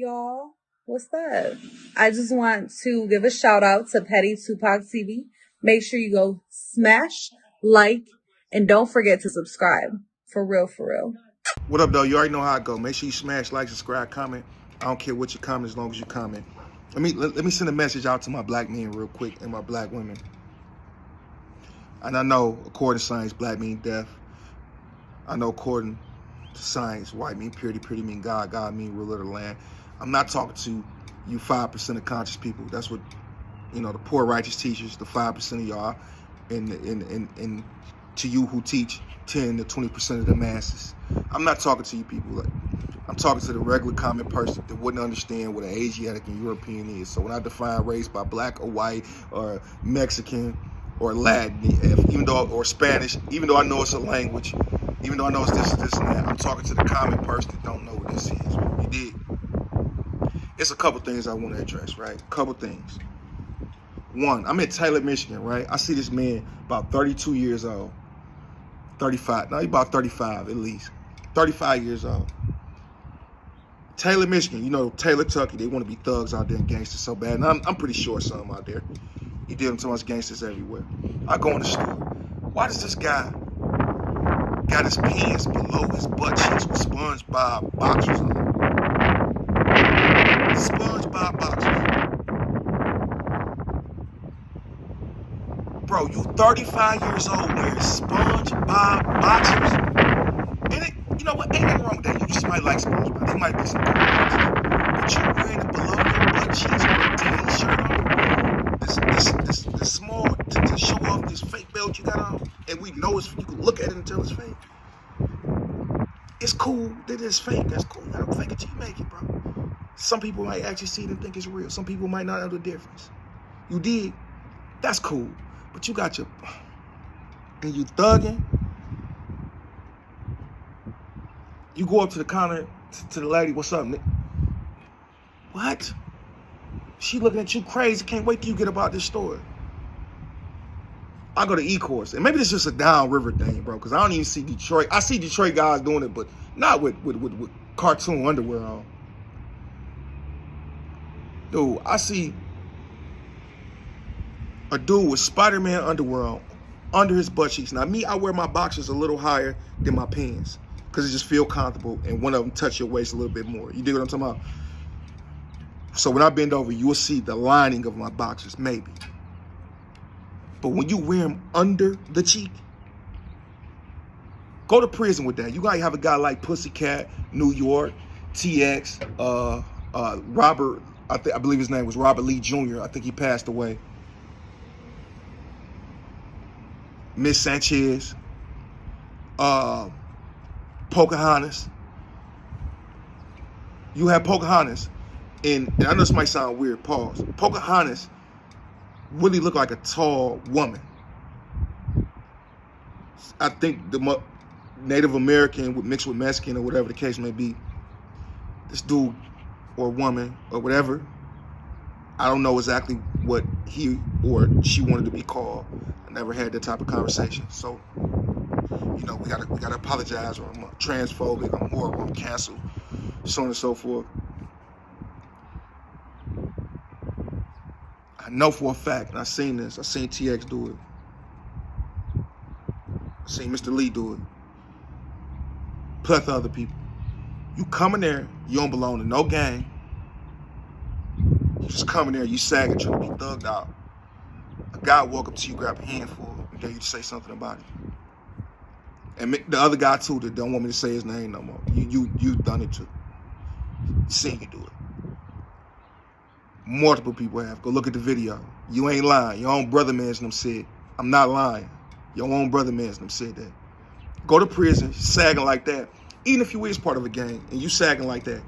y'all. What's up? I just want to give a shout out to Petty Tupac TV. Make sure you go smash, like, and don't forget to subscribe. For real, for real. What up, though? You already know how I go. Make sure you smash, like, subscribe, comment. I don't care what you comment as long as you comment. Let me send a message out to my black men real quick and my black women. And I know, according to science, black mean death. I know, according to science, white mean purity, purity mean God, God mean ruler of the land. I'm not talking to you 5% of conscious people. That's what, the poor righteous teachers, the 5% of y'all, and to you who teach 10 to 20% of the masses. I'm not talking to you people. I'm talking to the regular common person that wouldn't understand what an Asiatic and European is. So when I define race by black or white or Mexican or Latin, or Spanish, even though I know it's a language, even though I know it's this and that, I'm talking to the common person that don't know what this is. You did. It's a couple things I want to address, right? Couple things. One, I'm in Taylor, Michigan, right? I see this man about 32 years old. 35. Now he's about 35 at least. 35 years old. Taylor, Michigan. Taylor, Tucky, they want to be thugs out there and gangsters so bad. And I'm pretty sure some out there. You deal with so much gangsters everywhere. I go in the store. Why does this guy got his pants below his butt cheeks with SpongeBob boxers on? SpongeBob boxers. Bro, you 35 years old wearing SpongeBob boxers? And you know what? Ain't nothing wrong with that. You just might like SpongeBob. There might be some good boxers. But you wearing it below your butt cheeks with a tan shirt on? This small to show off this fake belt you got on? And we know you can look at it and tell it's fake. It's cool that it's fake. That's cool. You gotta fake it till you make it, bro. Some people might actually see it and think it's real. Some people might not know the difference. You did. That's cool. But you got and you thugging. You go up to the counter to the lady, what's up, Nick? What? She looking at you crazy. Can't wait till you get up out this store. I go to E-Course, and maybe this is just a downriver thing, bro, because I don't even see Detroit. I see Detroit guys doing it, but not with cartoon underwear on. Dude, I see a dude with Spider-Man underwear on under his butt cheeks. Now, me, I wear my boxers a little higher than my pants because it just feel comfortable, and one of them touch your waist a little bit more. You dig what I'm talking about? So when I bend over, you will see the lining of my boxers, maybe. But when you wear them under the cheek, go to prison with that. You gotta have a guy like Pussycat, New York, TX, Robert, I believe his name was Robert Lee Jr. I think he passed away. Miss Sanchez, Pocahontas. You have Pocahontas, and I know this might sound weird, pause. Pocahontas really look like a tall woman. I think the Native American would mix with Mexican or whatever the case may be. This dude or woman or whatever, I don't know exactly what he or she wanted to be called. I never had that type of conversation. So, we gotta apologize, or I'm transphobic, I'm horrible, I'm canceled, so on and so forth. I know for a fact, and I seen this. I seen TX do it. I seen Mr. Lee do it. Plethora other people. You come in there, you don't belong to no gang. You just come in there, you sagging, trying to be thugged out. A guy walk up to you, grab a handful, and dare you to say something about it. And the other guy too that don't want me to say his name no more. You done it too. Seen you do it. Multiple people have. Go look at the video. You ain't lying. Your own brother mans them said. I'm not lying. Your own brother mans them said that. Go to prison, sagging like that. Even if you is part of a gang and you sagging like that,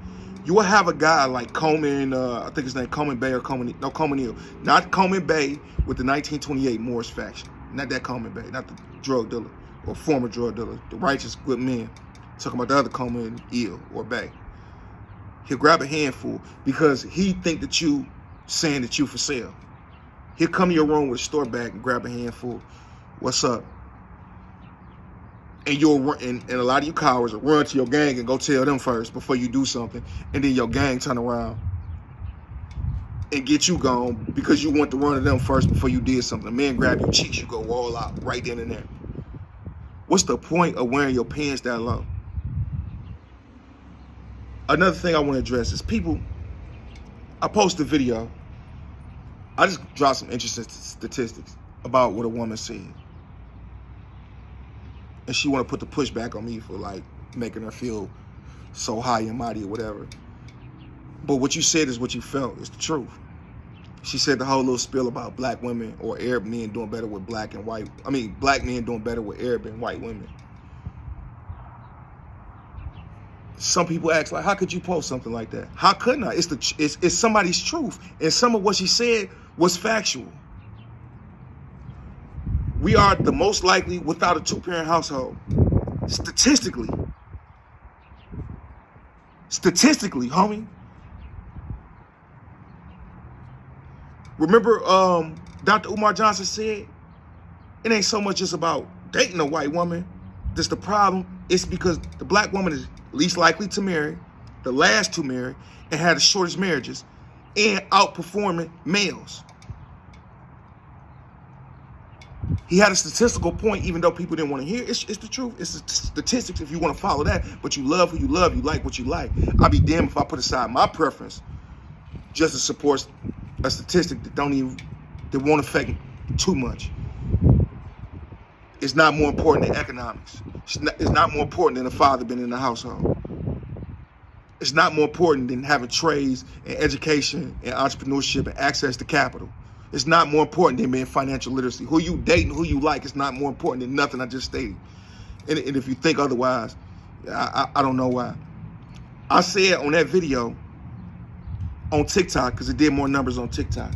you will have a guy like Coleman, I think his name Coleman Bay or Coleman Hill. Not Coleman Bay with the 1928 Morris faction. Not that Coleman Bay, not the drug dealer or former drug dealer, the righteous good men. Talking about the other Coleman Hill or Bay. He'll grab a handful because he think that you saying that you for sale. He'll come to your room with a store bag and grab a handful. What's up? And you'll run, and a lot of you cowards will run to your gang and go tell them first before you do something, and then your gang turn around and get you gone because you want to run to them first before you did something. A man grab your cheeks, you go all out right then and there. What's the point of wearing your pants that low? Another thing I want to address is people. I posted a video. I just dropped some interesting statistics about what a woman said. And she want to put the pushback on me for like making her feel so high and mighty or whatever. But what you said is what you felt. It's the truth. She said the whole little spiel about black women or Arab men doing better with black and white. I mean, black men doing better with Arab and white women. Some people ask, like, how could you post something like that? How couldn't I? It's somebody's truth. And some of what she said was factual. We are the most likely without a two-parent household. Statistically. Statistically, homie. Remember Dr. Umar Johnson said, it ain't so much just about dating a white woman. That's the problem. It's because the black woman is least likely to marry, the last to marry, and had the shortest marriages, and outperforming males. He had a statistical point, even though people didn't want to hear it. It's the truth. It's the statistics if you want to follow that. But you love who you love. You like what you like. I'll be damned if I put aside my preference just to support a statistic that won't affect too much. It's not more important than economics. It's not more important than a father being in the household. It's not more important than having trades and education and entrepreneurship and access to capital. It's not more important than being financial literacy. Who you dating, who you like, is not more important than nothing I just stated. And if you think otherwise, I don't know why. I said on that video on TikTok, because it did more numbers on TikTok,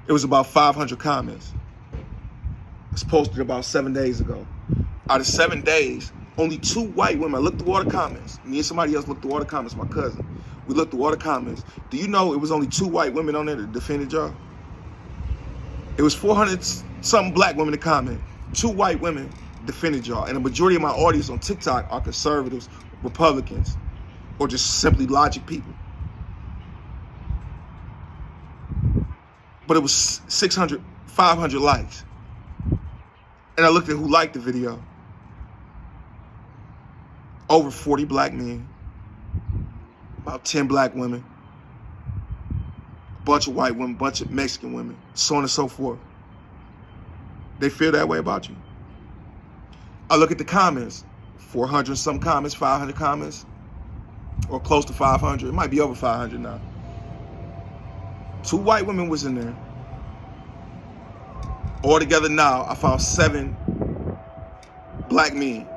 it was about 500 comments. It was posted about 7 days ago. Out of 7 days, only 2 white women. I looked through all the comments. Me and somebody else looked through all the comments, my cousin. We looked through all the comments. Do you know it was only 2 white women on there that defended y'all? It was 400 something black women to comment. 2 white women defended y'all. And the majority of my audience on TikTok are conservatives, Republicans, or just simply logic people. But it was 600, 500 likes. And I looked at who liked the video. Over 40 black men, about 10 black women, a bunch of white women, a bunch of Mexican women, so on and so forth. They feel that way about you. I look at the comments, 400 some comments, 500 comments, or close to 500. It might be over 500 now. 2 white women was in there. Altogether now, I found 7 black men.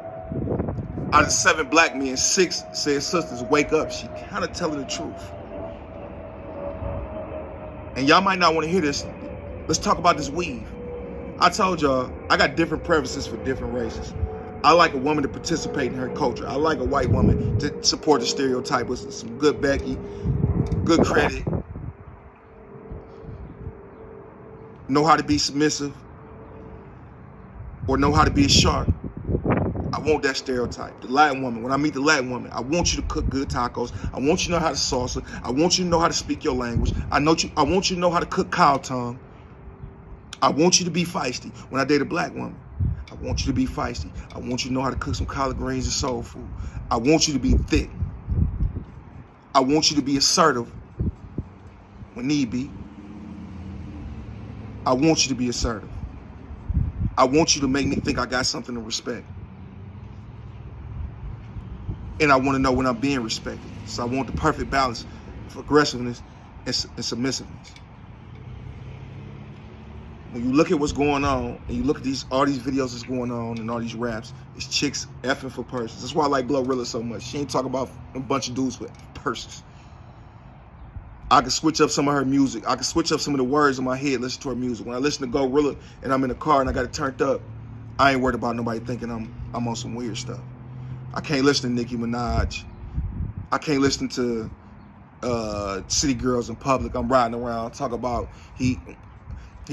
Out of 7 black men, 6 said, sisters, wake up. She kind of telling the truth. And y'all might not want to hear this. Let's talk about this weave. I told y'all, I got different preferences for different races. I like a woman to participate in her culture. I like a white woman to support the stereotype with some good Becky, good credit, know how to be submissive, or know how to be a shark. I want that stereotype. The Latin woman, when I meet the Latin woman, I want you to cook good tacos. I want you to know how to salsa. I want you to know how to speak your language. I want you to know how to cook cow tongue. I want you to be feisty. When I date a black woman, I want you to be feisty. I want you to know how to cook some collard greens and soul food. I want you to be thick. I want you to be assertive when need be. I want you to be assertive. I want you to make me think I got something to respect. And I want to know when I'm being respected. So I want the perfect balance of aggressiveness and submissiveness. When you look at what's going on, and you look at all these videos that's going on and all these raps, it's chicks effing for purses. That's why I like Glorilla so much. She ain't talking about a bunch of dudes with purses. I can switch up some of her music. I can switch up some of the words in my head, listen to her music. When I listen to Glorilla and I'm in the car and I got it turned up, I ain't worried about nobody thinking I'm on some weird stuff. I can't listen to Nicki Minaj. I can't listen to City Girls in public. I'm riding around, talk about he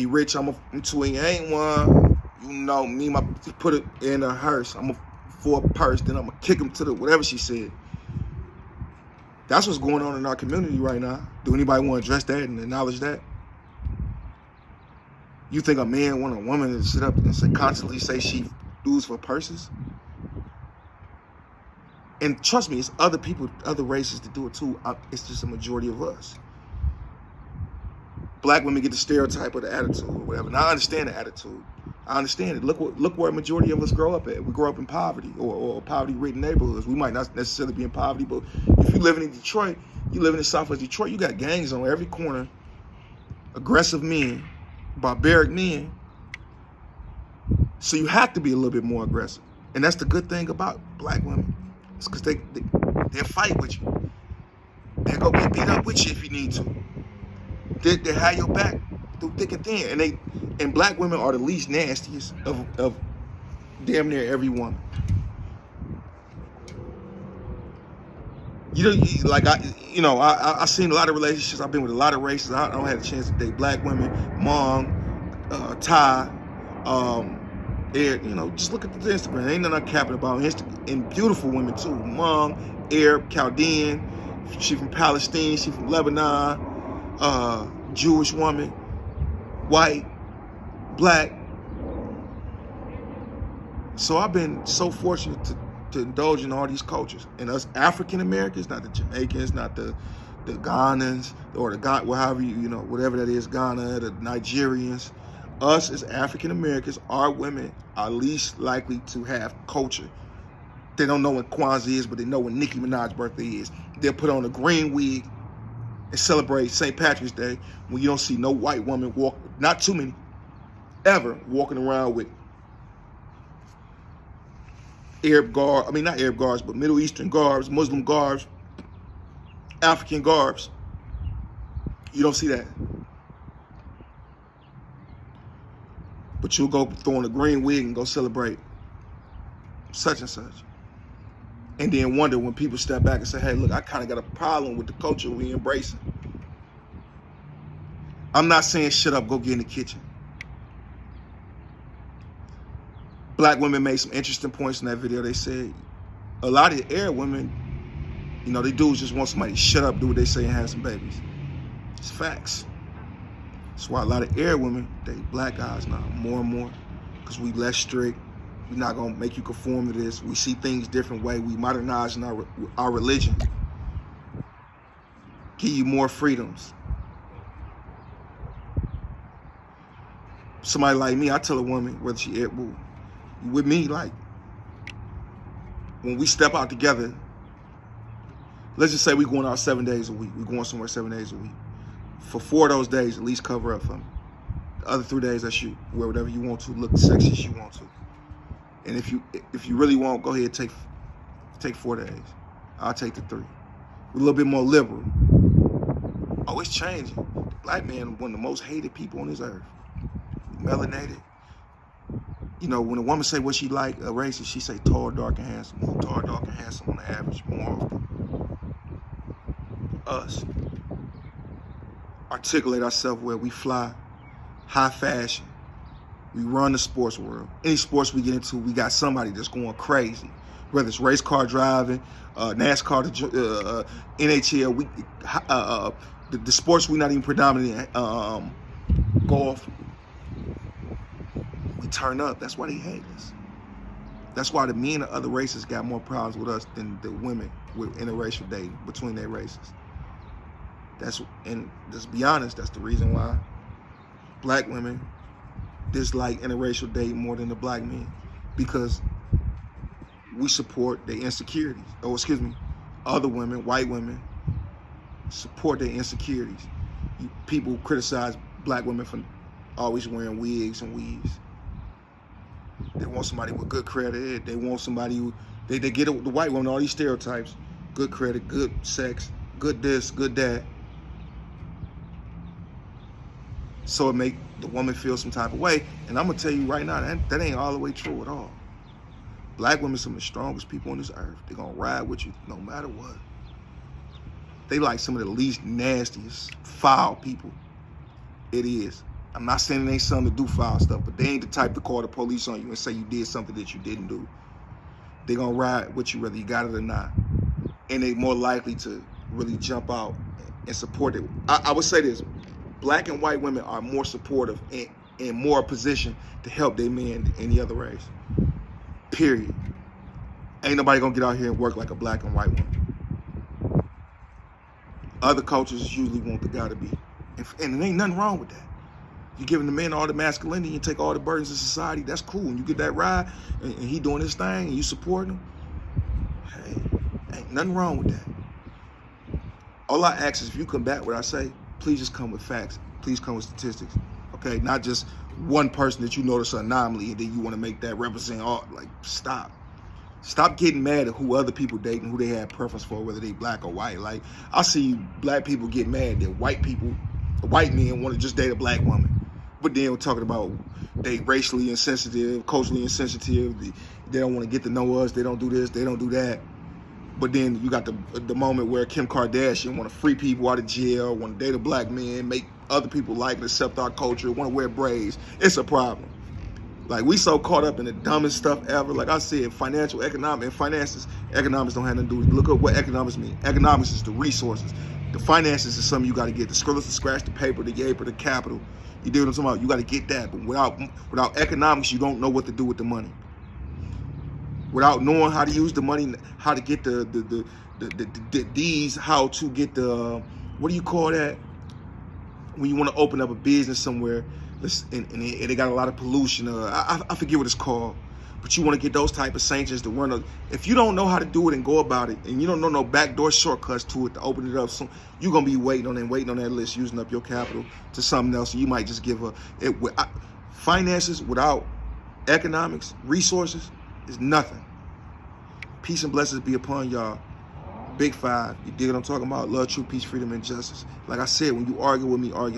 rich, I'm too, he ain't one. You know me, put it in a hearse. I'm a for a purse, then I'm gonna kick him to the whatever she said. That's what's going on in our community right now. Do anybody want to address that and acknowledge that? You think a man want a woman to sit up and constantly say she dudes for purses? And trust me, it's other people, other races that do it too. It's just a majority of us. Black women get the stereotype of the attitude or whatever. And I understand the attitude. I understand it. Look where a majority of us grow up at. We grow up in poverty or poverty-ridden neighborhoods. We might not necessarily be in poverty, but if you living in Detroit, you living in Southwest Detroit, you got gangs on every corner, aggressive men, barbaric men. So you have to be a little bit more aggressive. And that's the good thing about black women. It's because they'll fight with you. They'll go get beat up with you if you need to. They have your back through thick and thin. And black women are the least nastiest of damn near every woman. I've seen a lot of relationships. I've been with a lot of races. I don't have a chance to date black women, Hmong, Thai, just look at the Instagram. Ain't nothing I'm capping about Instagram. And beautiful women too. Hmong, Arab, Chaldean. She from Palestine. She from Lebanon. Jewish woman, white, black. So I've been so fortunate to indulge in all these cultures. And us African Americans, not the Jamaicans, not the Ghanans, or whatever that is, Ghana, the Nigerians. Us as African Americans, our women are least likely to have culture. They don't know when Kwanzaa is, but they know when Nicki Minaj's birthday is. They'll put on a green wig and celebrate St. Patrick's Day when you don't see no white woman walk, not too many, ever walking around with not Arab garbs, but Middle Eastern garbs, Muslim garbs, African garbs. You don't see that. But you'll go throw on a green wig and go celebrate such and such. And then wonder when people step back and say, hey, look, I kind of got a problem with the culture we embracing. I'm not saying shut up, go get in the kitchen. Black women made some interesting points in that video. They said a lot of the Arab women, they dudes just want somebody to shut up, do what they say, and have some babies. It's facts. That's why a lot of Arab women date black guys now, more and more, because we less strict. We're not going to make you conform to this. We see things different way. We modernize in our religion. Give you more freedoms. Somebody like me, I tell a woman, whether she with me, like, when we step out together, let's just say we're going out 7 days a week. We're going somewhere 7 days a week. For 4 of those days, at least cover up for me. The other 3 days, that's you. Wear whatever you want to, look the sexiest you want to. And if you really want, go ahead, take 4 days. I'll take the 3. We're a little bit more liberal. Oh, it's changing. The black man is one of the most hated people on this earth. Melanated. When a woman say what she like, a racist, she say tall, dark, and handsome. More tall, dark, and handsome on the average, more often. Us. Articulate ourselves where we fly, high fashion. We run the sports world. Any sports we get into, we got somebody that's going crazy. Whether it's race car driving, NASCAR, NHL, the sports we not even predominantly golf. We turn up. That's why they hate us. That's why the men of other races got more problems with us than the women with interracial dating between their races. And let's be honest, that's the reason why black women dislike interracial dating more than the black men, because we support their insecurities. Other women, white women, support their insecurities. People criticize black women for always wearing wigs and weaves. They want somebody with good credit. They want somebody who, they get it with the white woman, all these stereotypes. Good credit, good sex, good this, good that. So it make the woman feel some type of way. And I'm going to tell you right now, that ain't all the way true at all. Black women are some of the strongest people on this earth. They're going to ride with you no matter what. They like some of the least nastiest, foul people. It is. I'm not saying it ain't something to do foul stuff, but they ain't the type to call the police on you and say you did something that you didn't do. they're gonna ride with you whether you got it or not, and they more likely to really jump out and support it. I would say this: black and white women are more supportive and in more position to help their men than any other race. Period. Ain't nobody gonna get out here and work like a black and white woman. Other cultures usually want the guy to be, and there ain't nothing wrong with that. You giving the men all the masculinity and take all the burdens of society. That's cool. And you get that ride, and he doing his thing, and you supporting him. Hey, ain't nothing wrong with that. All I ask is, if you come back what I say, please just come with facts. Please come with statistics. Okay, not just one person that you notice an anomaly and then you want to make that represent all. Like, stop. Stop getting mad at who other people dating, who they have preference for, whether they black or white. Like, I see black people get mad that white men want to just date a black woman. But then we're talking about they racially insensitive, culturally insensitive. They don't want to get to know us. They don't do this. They don't do that. But then you got the moment where Kim Kardashian want to free people out of jail, want to date a black man, make other people like and accept our culture, want to wear braids. It's a problem. Like, we so caught up in the dumbest stuff ever. Like I said, finances, economics don't have nothing to do with it. Look up what economics mean. Economics is the resources. The finances is something you got to get. The scribbles, the scratch, the paper, the yaper, the capital. You do what I'm talking about? You got to get that. But without economics, you don't know what to do with the money. Without knowing how to use the money, how to get the D's, how to get the, what do you call that? When you want to open up a business somewhere, and they got a lot of pollution, I forget what it's called, but you want to get those type of sanctions to run. If you don't know how to do it and go about it, and you don't know no backdoor shortcuts to it to open it up, so you're going to be waiting on that list, using up your capital to something else. And you might just give finances without economics, resources, is nothing. Peace and blessings be upon y'all. Big five. You dig what I'm talking about? Love, truth, peace, freedom, and justice. Like I said, when you argue with me, argue